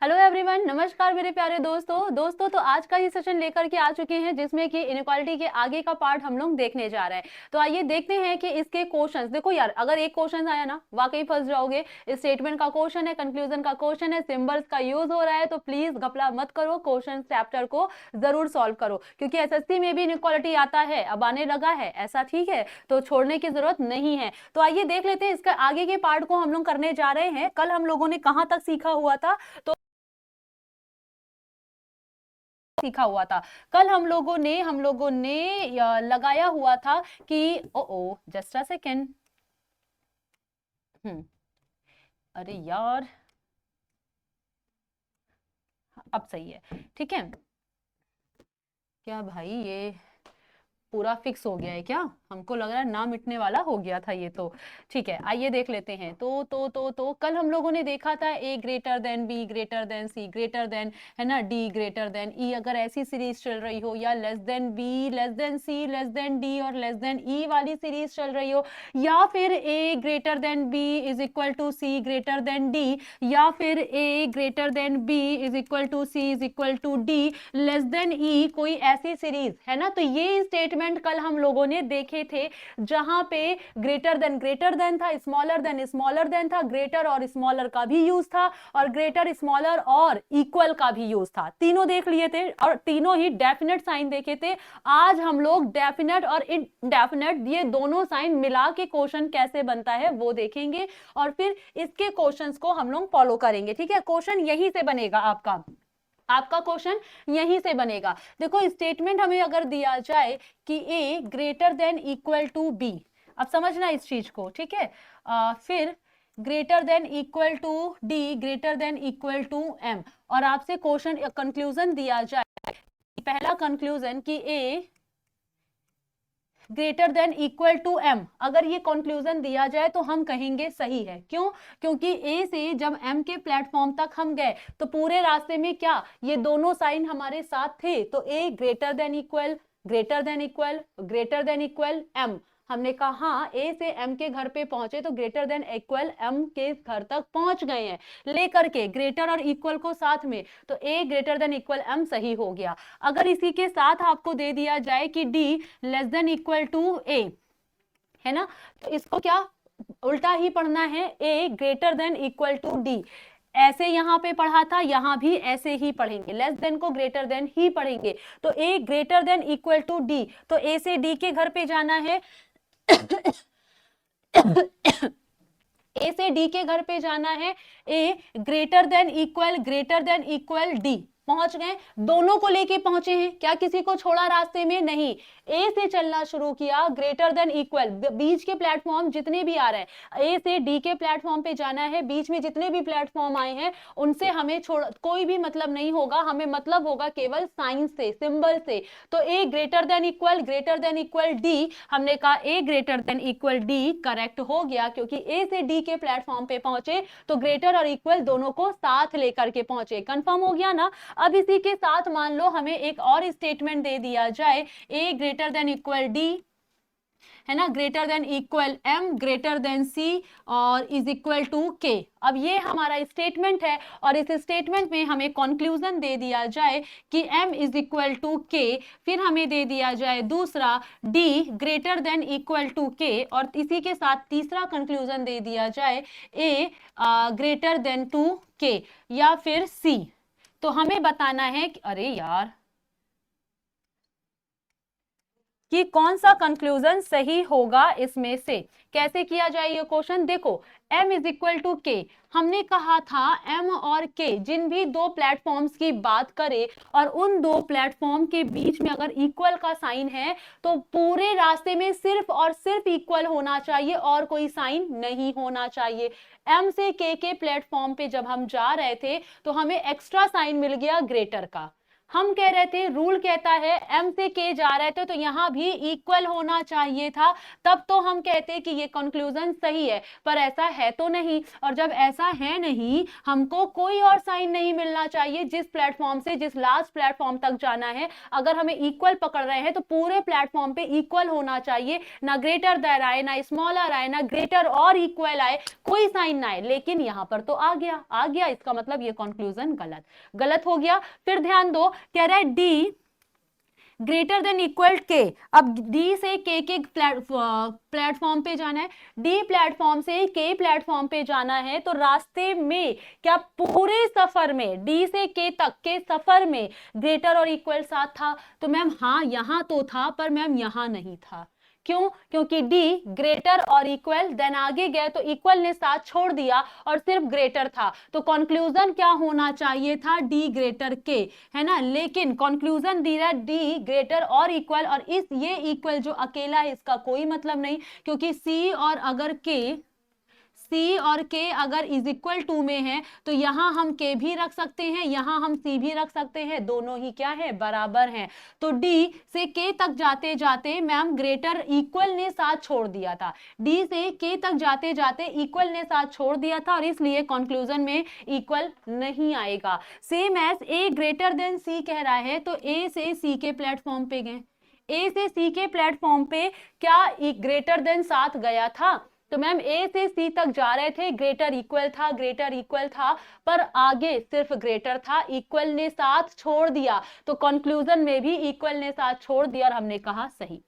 Hello everyone, नमस्कार मेरे प्यारे दोस्तों तो आज का ये सेशन लेकर के आ चुके हैं जिसमें कि इनइक्वालिटी के आगे का पार्ट हम लोग देखने जा रहे हैं। तो आइए देखते हैं कि इसके क्वेश्चंस। देखो यार, अगर एक क्वेश्चन आया ना वाकई फंस जाओगे। स्टेटमेंट का क्वेश्चन है, कंक्लूजन का क्वेश्चन है, सिंबल्स का यूज हो रहा है, तो प्लीज घपला मत करो, क्वेश्चन चैप्टर को जरूर सॉल्व करो क्योंकि एसएससी में भी इनइक्वालिटी आता है, अब आने लगा है ऐसा, ठीक है, तो छोड़ने की जरूरत नहीं है। तो आइए देख लेते हैं इसका आगे के पार्ट को हम लोग करने जा रहे हैं। कल हम लोगों ने कहां तक सीखा हुआ था, तो सीखा हुआ था कल हम लोगों ने लगाया हुआ था कि ओ जस्ट अ सेकेंड। अरे यार, अब सही है, ठीक है। क्या भाई, ये पूरा फिक्स हो गया है क्या? हमको लग रहा है ना मिटने वाला हो गया था ये तो। ठीक है, आइए देख लेते हैं। तो कल हम लोगों ने देखा था A greater than B greater than C greater than, है ना, डी ग्रेटर देन ई। अगर ऐसी सीरीज चल रही हो, या less than B less than C less than D और लेस देन ई वाली सीरीज चल रही हो, या फिर A greater than B is equal to C greater than D, या फिर A greater than B is equal to C is equal to D less than E, कोई ऐसी सीरीज है ना। तो ये स्टेटमेंट कल हम लोगों ने देखे थे जहां पे ग्रेटर देन था, स्मॉलर देन था, ग्रेटर और स्मॉलर का भी यूज था, और ग्रेटर स्मॉलर और इक्वल का भी यूज था। तीनों देख लिए थे और तीनों ही डेफिनेट साइन देखे थे। आज हम लोग डेफिनेट और इनडेफिनेट ये दोनों साइन मिला के क्वेश्चन कैसे बनता है वो देखेंगे, और फिर इसके क्वेश्चंस को हम लोग फॉलो करेंगे। ठीक है, क्वेश्चन यही से बनेगा आपका क्वेश्चन यहीं से बनेगा। देखो, स्टेटमेंट हमें अगर दिया जाए कि A greater than equal to B, अब समझना इस चीज को, ठीक है। फिर greater than equal to D greater than equal to M, और आपसे क्वेश्चन कंक्लूजन दिया जाए, पहला कंक्लूजन कि A greater than equal to M, अगर ये कंक्लूजन दिया जाए तो हम कहेंगे सही है। क्यों? क्योंकि ए से जब एम के प्लेटफॉर्म तक हम गए तो पूरे रास्ते में क्या ये दोनों साइन हमारे साथ थे, तो A greater than equal greater than equal greater than equal M. हमने कहा हाँ, ए से एम के घर पे पहुंचे तो ग्रेटर देन इक्वल एम के घर तक पहुंच गए हैं लेकर के ग्रेटर और इक्वल को साथ में, तो A greater than equal M सही हो गया। अगर इसी के साथ आपको दे दिया जाए कि D less than equal to A, है ना, तो इसको क्या उल्टा ही पढ़ना है, A greater than equal to D. ऐसे यहां पे पढ़ा था, यहां भी ऐसे ही पढ़ेंगे, लेस देन को ग्रेटर देन ही पढ़ेंगे। तो A greater than equal to D, तो ए से डी के घर पे जाना है ए से डी के घर पे जाना है, A greater than equal D, पहुंच गए, दोनों को लेके पहुंचे हैं, क्या किसी को छोड़ा रास्ते में? नहीं। ए से चलना शुरू किया, ग्रेटर देन इक्वल, बीच के प्लेटफॉर्म जितने भी आ रहे हैं, ए से डी के प्लेटफॉर्म पे जाना है, बीच में जितने भी प्लेटफॉर्म आए हैं उनसे हमें छोड़ कोई भी मतलब नहीं होगा, हमें मतलब होगा केवल साइन से, सिंबल से। तो A greater than equal D, हमने कहा A greater than equal D correct हो गया, क्योंकि ए से डी के प्लेटफॉर्म पे पहुंचे तो ग्रेटर और इक्वल दोनों को साथ लेकर के पहुंचे। कंफर्म हो गया ना? अब इसी के साथ मान लो हमें एक और स्टेटमेंट दे दिया जाए, A greater than equal D, है ना, greater than equal M greater than C और इज इक्वल टू के। अब ये हमारा स्टेटमेंट है और इस स्टेटमेंट में हमें कंक्लूजन दे दिया जाए कि m इज इक्वल टू के, फिर हमें दे दिया जाए दूसरा d greater than equal to K, और इसी के साथ तीसरा कंक्लूजन दे दिया जाए a ग्रेटर देन टू के या फिर c। तो हमें बताना है कि अरे यार, कि कौन सा कंक्लूजन सही होगा इसमें से। कैसे किया जाए ये क्वेश्चन? देखो, m इज इक्वल टू के, हमने कहा था m और k जिन भी दो प्लेटफॉर्म्स की बात करें और उन दो प्लेटफॉर्म के बीच में अगर इक्वल का साइन है तो पूरे रास्ते में सिर्फ और सिर्फ इक्वल होना चाहिए और कोई साइन नहीं होना चाहिए। m से k के प्लेटफॉर्म पे जब हम जा रहे थे तो हमें एक्स्ट्रा साइन मिल गया ग्रेटर का, हम कह रहे थे रूल कहता है m से k जा रहे थे तो यहां भी इक्वल होना चाहिए था, तब तो हम कहते कि ये कंक्लूजन सही है, पर ऐसा है तो नहीं। और जब ऐसा है नहीं, हमको कोई और साइन नहीं मिलना चाहिए जिस प्लेटफॉर्म से जिस लास्ट प्लेटफॉर्म तक जाना है, अगर हमें इक्वल पकड़ रहे हैं तो पूरे प्लेटफॉर्म पे इक्वल होना चाहिए, ना ग्रेटर देन आए, ना स्मॉलर आए, ना ग्रेटर और इक्वल आए, कोई साइन ना आए। लेकिन यहां पर तो आ गया, इसका मतलब ये कंक्लूजन गलत हो गया। फिर ध्यान दो, कह रहा है डी ग्रेटर देन इक्वल के। अब डी से के प्लेटफॉर्म पे जाना है, डी प्लेटफॉर्म से के प्लेटफॉर्म पे जाना है, तो रास्ते में क्या पूरे सफर में डी से के तक के सफर में ग्रेटर और इक्वल साथ था? तो मैम हाँ, यहां तो था, पर मैम यहां नहीं था। क्यों? क्योंकि डी ग्रेटर और इक्वल, देन आगे गए तो इक्वल ने साथ छोड़ दिया और सिर्फ ग्रेटर था, तो कंक्लूजन क्या होना चाहिए था? डी ग्रेटर के, है ना। लेकिन कंक्लूजन दी रहा डी ग्रेटर और इक्वल, और इस ये इक्वल जो अकेला है इसका कोई मतलब नहीं, क्योंकि सी और अगर के, सी और के अगर इज इक्वल टू में है तो यहां हम के भी रख सकते हैं, यहां हम सी भी रख सकते हैं, दोनों ही क्या है? बराबर हैं। तो डी से के तक जाते जाते मैम ग्रेटर इक्वल ने साथ छोड़ दिया था, डी से के तक जाते जाते इक्वल ने साथ छोड़ दिया था, और इसलिए कंक्लूजन में इक्वल नहीं आएगा। Same as A greater than C कह रहा है, तो ए से सी के प्लेटफॉर्म पे गए, ए से सी के प्लेटफॉर्म पे क्या ग्रेटर देन साथ गया था? तो मैम ए से सी तक जा रहे थे, ग्रेटर इक्वल था, पर आगे सिर्फ ग्रेटर था, इक्वल ने साथ छोड़ दिया, तो कंक्लूजन में भी इक्वल ने साथ छोड़ दिया, और हमने कहा सही।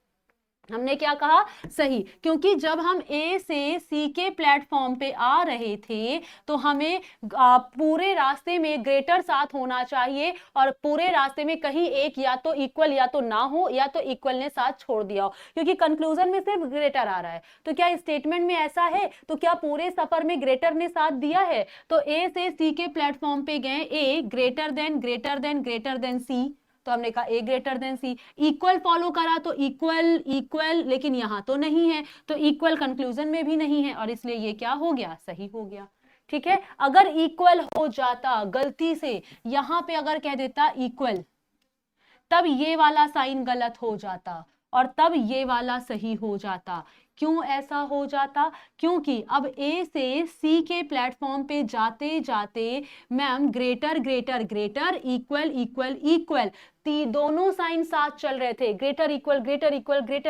हमने क्या कहा? सही। क्योंकि जब हम ए से सी के प्लेटफॉर्म पे आ रहे थे तो हमें पूरे रास्ते में ग्रेटर साथ होना चाहिए, और पूरे रास्ते में कहीं एक या तो इक्वल या तो ना हो, या तो इक्वल ने साथ छोड़ दिया हो, क्योंकि कंक्लूजन में सिर्फ ग्रेटर आ रहा है। तो क्या स्टेटमेंट में ऐसा है? तो क्या पूरे सफर में ग्रेटर ने साथ दिया है? तो ए से सी के प्लेटफॉर्म पे गए, ए ग्रेटर देन सी, तो हमने कहा A greater than C. Equal follow करा तो इक्वल, लेकिन यहां तो नहीं है, तो इक्वल कंक्लूजन में भी नहीं है, और इसलिए ये क्या हो गया? सही हो गया। ठीक है। अगर इक्वल हो जाता, गलती से यहां पे अगर कह देता इक्वल, तब ये वाला साइन गलत हो जाता और तब ये वाला सही हो जाता। क्यों ऐसा हो जाता? क्योंकि अब ए से सी के प्लेटफॉर्म पे जाते जाते मैम ग्रेटर इक्वल दोनों साइन साथ चल रहे थे, ग्रेटर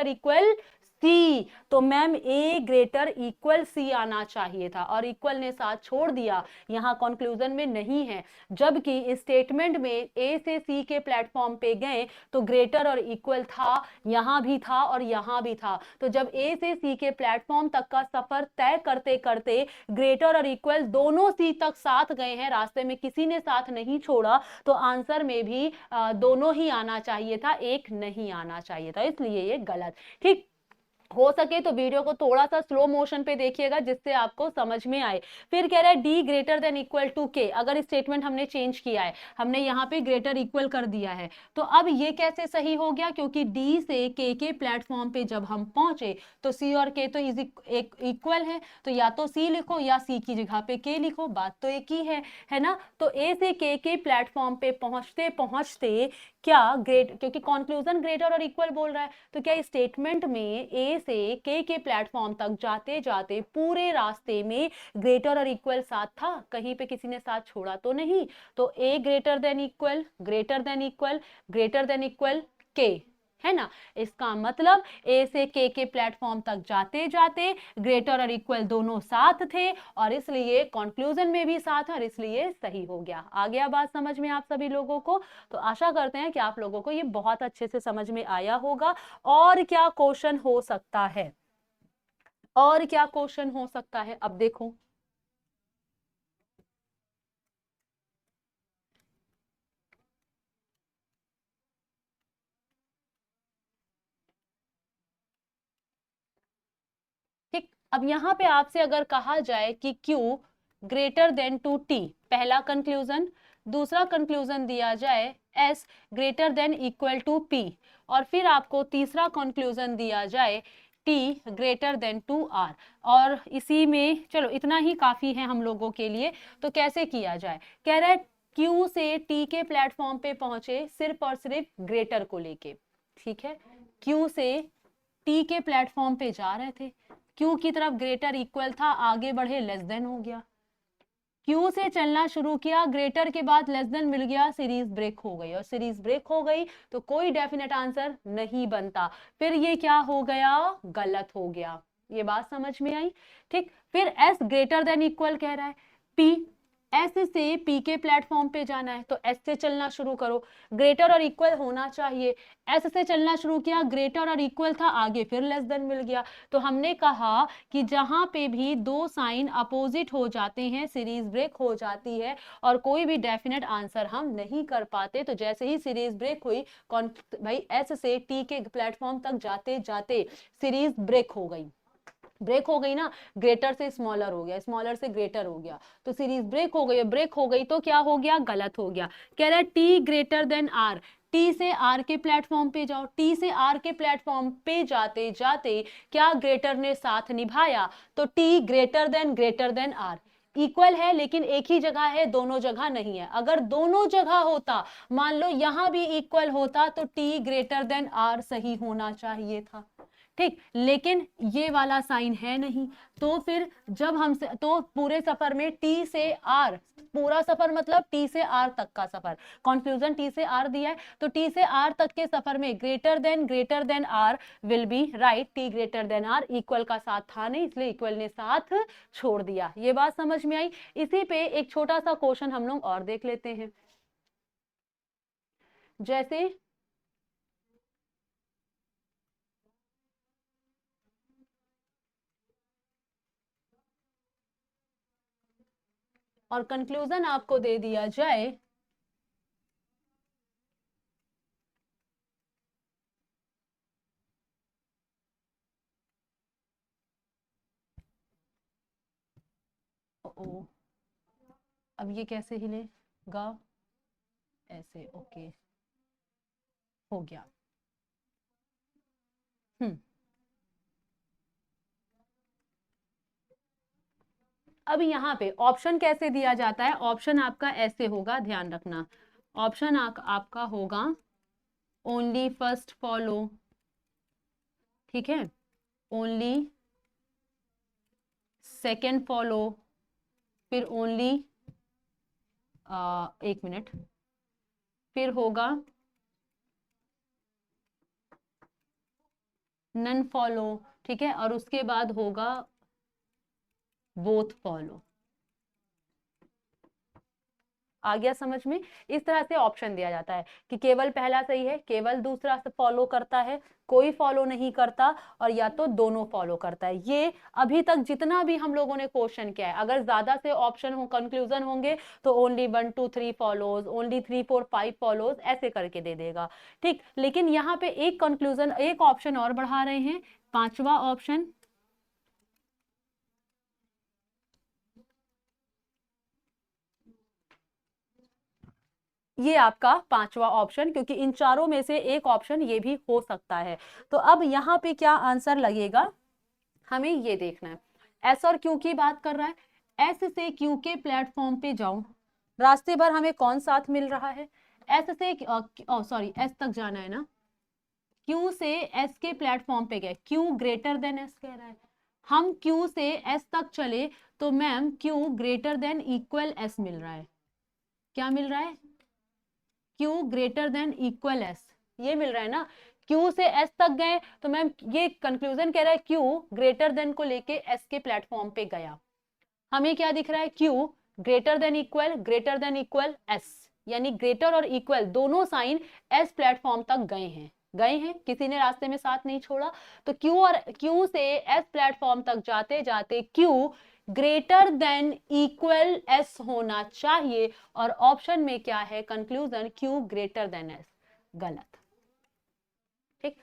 इक्वल सी, तो मैम ए ग्रेटर इक्वल सी आना चाहिए था, और इक्वल ने साथ छोड़ दिया, यहां कंक्लूजन में नहीं है। जबकि स्टेटमेंट में ए से सी के प्लेटफॉर्म पे गए तो ग्रेटर और इक्वल था, यहां भी था और यहां भी था, तो जब ए से सी के प्लेटफॉर्म तक का सफर तय करते करते ग्रेटर और इक्वल दोनों सी तक साथ गए हैं, रास्ते में किसी ने साथ नहीं छोड़ा, तो आंसर में भी दोनों ही आना चाहिए था, एक नहीं आना चाहिए था, इसलिए ये गलत। ठीक, हो सके तो वीडियो को थोड़ा सा स्लो मोशन पे देखिएगा जिससे आपको समझ में आए। फिर कह रहा है D greater than equal to K, अगर स्टेटमेंट हमने चेंज किया है, हमने यहाँ पे ग्रेटर इक्वल कर दिया है, तो अब ये कैसे सही हो गया? क्योंकि डी से के प्लेटफॉर्म पे जब हम पहुंचे तो सी और के तो इक्वल है, तो या तो सी लिखो या सी की जगह पे के लिखो, बात तो एक ही है ना। तो ए से के प्लेटफॉर्म पे पहुंचते पहुंचते क्या क्योंकि कंक्लूजन ग्रेटर और इक्वल बोल रहा है, तो क्या स्टेटमेंट में ए से के प्लेटफॉर्म तक जाते जाते पूरे रास्ते में ग्रेटर और इक्वल साथ था? कहीं पे किसी ने साथ छोड़ा तो नहीं, तो ए ग्रेटर देन इक्वल के, है ना। इसका मतलब ए से के प्लेटफॉर्म तक जाते जाते ग्रेटर और इक्वल दोनों साथ थे, और इसलिए कंक्लूजन में भी साथ है, और इसलिए सही हो गया। आ गया बात समझ में आप सभी लोगों को? तो आशा करते हैं कि आप लोगों को ये बहुत अच्छे से समझ में आया होगा। और क्या क्वेश्चन हो सकता है? और क्या क्वेश्चन हो सकता है? अब देखो, ठीक। अब यहां पे आपसे अगर कहा जाए कि Q greater than to T, पहला कंक्लूजन, दूसरा कंक्लूजन दिया जाए S greater than equal to P, और फिर आपको तीसरा कंक्लूजन दिया जाए T greater than to R, और इसी में चलो इतना ही काफी है हम लोगों के लिए। तो कैसे किया जाए? कह रहा है क्यू से टी के प्लेटफॉर्म पे पहुंचे सिर्फ और सिर्फ ग्रेटर को लेके, ठीक है, क्यू से टी के प्लेटफॉर्म पे जा रहे थे, क्यू की तरफ ग्रेटर इक्वल था, आगे बढ़े लेस देन हो गया, क्यू से चलना शुरू किया, ग्रेटर के बाद लेस देन मिल गया, सीरीज ब्रेक हो गई, और सीरीज ब्रेक हो गई तो कोई डेफिनेट आंसर नहीं बनता, फिर ये क्या हो गया, गलत हो गया। ये बात समझ में आई? ठीक, फिर एस ग्रेटर देन इक्वल कह रहा है, पी, एस से पी के प्लेटफॉर्म पे जाना है तो एस से चलना शुरू करो, ग्रेटर और इक्वल होना चाहिए, एस से चलना शुरू किया, ग्रेटर और इक्वल था, आगे फिर लेस देन मिल गया, तो हमने कहा कि जहां पे भी दो साइन अपोजिट हो जाते हैं सीरीज ब्रेक हो जाती है और कोई भी डेफिनेट आंसर हम नहीं कर पाते। तो जैसे ही सीरीज ब्रेक हुई, भाई एस से टी के प्लेटफॉर्म तक जाते जाते सीरीज ब्रेक हो गई, ब्रेक हो गई ना, ग्रेटर से स्मॉलर हो गया, स्मॉलर से ग्रेटर हो गया, तो सीरीज ब्रेक हो गई, ब्रेक हो गई तो क्या हो गया, गलत हो गया। कह रहा है T greater than R, T से आर के प्लेटफॉर्म पे जाओ, टी से आर के प्लेटफॉर्म पे जाते जाते क्या ग्रेटर ने साथ निभाया, तो T greater than R, equal है लेकिन एक ही जगह है, दोनों जगह नहीं है, अगर दोनों जगह होता, मान लो यहां भी इक्वल होता तो टी ग्रेटर देन आर सही होना चाहिए था, ठीक, लेकिन ये वाला साइन है नहीं, तो फिर जब हमसे, तो पूरे सफर में टी से आर, पूरा सफर मतलब टी से आर तक का सफर, कॉन्फ्यूजन टी से आर दिया है, तो टी से आर तक के सफर में greater than R will be right, T greater than R, equal का साथ था नहीं इसलिए इक्वल ने साथ छोड़ दिया। ये बात समझ में आई? इसी पे एक छोटा सा क्वेश्चन हम लोग और देख लेते हैं, जैसे और कंक्लूजन आपको दे दिया जाए, ओ अब ये कैसे हिलेगा, ऐसे, ओके, हो गया। हम्म, अब यहाँ पे ऑप्शन कैसे दिया जाता है, ऑप्शन आपका ऐसे होगा, ध्यान रखना, ऑप्शन आपका होगा ओनली फर्स्ट फॉलो, ठीक है, ओनली सेकेंड फॉलो, फिर ओनली, एक मिनट, फिर होगा नन फॉलो, ठीक है, और उसके बाद होगा बोथ फॉलो। आ गया समझ में? इस तरह से ऑप्शन दिया जाता है कि केवल पहला सही है, केवल दूसरा फॉलो करता है, कोई फॉलो नहीं करता, और या तो दोनों फॉलो करता है। ये अभी तक जितना भी हम लोगों ने क्वेश्चन किया है, अगर ज्यादा से ऑप्शन हो, कंक्लूजन होंगे तो ओनली 1 2 3 फॉलोज, ओनली 3 4 5 फॉलोज, ऐसे करके दे देगा, ठीक, लेकिन यहाँ पे एक कंक्लूजन, एक ऑप्शन और बढ़ा रहे हैं, पांचवा ऑप्शन, ये आपका पांचवा ऑप्शन, क्योंकि इन चारों में से एक ऑप्शन ये भी हो सकता है। तो अब यहाँ पे क्या आंसर लगेगा, हमें ये देखना है, एस और क्यू की बात कर रहा है, एस से क्यू के प्लेटफॉर्म पे जाऊं, रास्ते भर हमें कौन साथ मिल रहा है, एस से सॉरी एस तक जाना है ना, क्यू से एस के प्लेटफॉर्म पे गए, क्यू ग्रेटर देन एस कह रहा है, हम क्यू से एस तक चले तो ma'am Q greater than equal S मिल रहा है, क्या मिल रहा है, Q greater than equal S, ये मिल रहा है ना, Q से S तक गए तो मैम ये कंक्लूजन कह रहा है Q ग्रेटर देन को लेके S के प्लेटफॉर्म पे गया, हमें क्या दिख रहा है, Q greater than equal S, यानी ग्रेटर और इक्वल दोनों साइन S प्लेटफॉर्म तक गए हैं, किसी ने रास्ते में साथ नहीं छोड़ा, तो Q से S प्लेटफॉर्म तक जाते जाते Q greater than equal S होना चाहिए, और ऑप्शन में क्या है, conclusion Q greater then S, गलत, ठीक,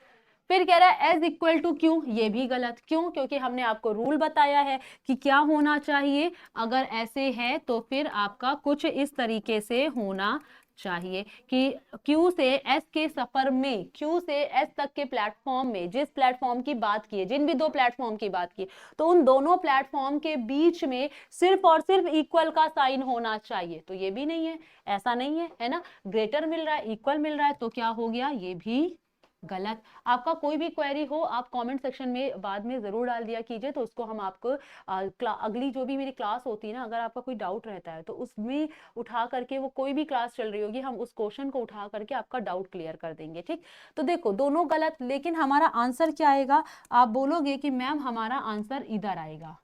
फिर कह रहा है एज इक्वल टू क्यू, ये भी गलत। क्यों? क्योंकि हमने आपको रूल बताया है कि क्या होना चाहिए, अगर ऐसे है तो फिर आपका कुछ इस तरीके से होना चाहिए कि Q से S के सफर में, Q से S तक के प्लेटफॉर्म में, जिस प्लेटफॉर्म की बात की है, जिन भी दो प्लेटफॉर्म की बात की, तो उन दोनों प्लेटफॉर्म के बीच में सिर्फ और सिर्फ इक्वल का साइन होना चाहिए। तो ये भी नहीं है, ऐसा नहीं है, है ना। ग्रेटर मिल रहा है, इक्वल मिल रहा है, तो क्या हो गया, ये भी गलत। आपका कोई भी क्वेरी हो आप कमेंट सेक्शन में बाद में जरूर डाल दिया कीजिए, तो उसको हम आपको अगली जो भी मेरी क्लास होती है ना, अगर आपका कोई डाउट रहता है तो उसमें उठा करके, वो कोई भी क्लास चल रही होगी, हम उस क्वेश्चन को उठा करके आपका डाउट क्लियर कर देंगे। ठीक, तो देखो दोनों गलत, लेकिन हमारा आंसर क्या आएगा? आप बोलोगे कि मैम हमारा आंसर इधर आएगा,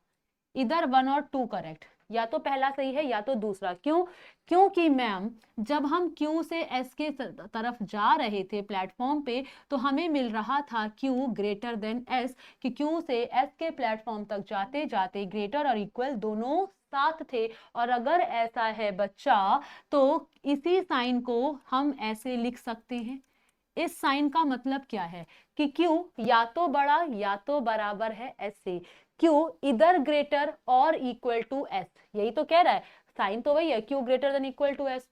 इधर 1 और 2 करेक्ट, या तो पहला सही है या तो दूसरा। क्यों? क्योंकि मैम जब हम Q से S के तरफ जा रहे थे प्लेटफॉर्म पे, तो हमें मिल रहा था Q ग्रेटर देन S, कि Q से S के प्लेटफॉर्म तक जाते जाते ग्रेटर और इक्वल दोनों साथ थे। और अगर ऐसा है बच्चा, तो इसी साइन को हम ऐसे लिख सकते हैं। इस साइन का मतलब क्या है कि Q या तो बड़ा या तो बराबर है S से। Q इधर ग्रेटर और इक्वल टू S, यही तो कह रहा है, साइन तो वही है, Q greater than equal to S,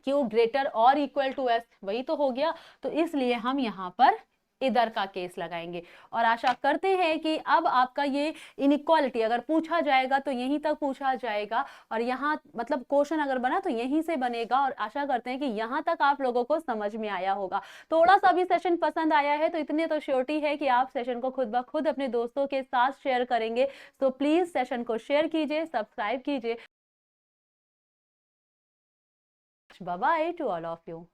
Q greater और इक्वल टू S, वही तो हो गया। तो इसलिए हम यहाँ पर इधर का केस लगाएंगे, और आशा करते हैं कि अब आपका ये इनइक्वालिटी अगर पूछा जाएगा तो यहीं तक पूछा जाएगा, और यहाँ मतलब क्वेश्चन अगर बना तो यहीं से बनेगा, और आशा करते हैं कि यहाँ तक आप लोगों को समझ में आया होगा। थोड़ा सा भी सेशन पसंद आया है तो इतने तो श्योरिटी है कि आप सेशन को खुद ब खुद अपने दोस्तों के साथ शेयर करेंगे। तो प्लीज सेशन को शेयर कीजिए, सब्सक्राइब कीजिए। Bye bye to all of you.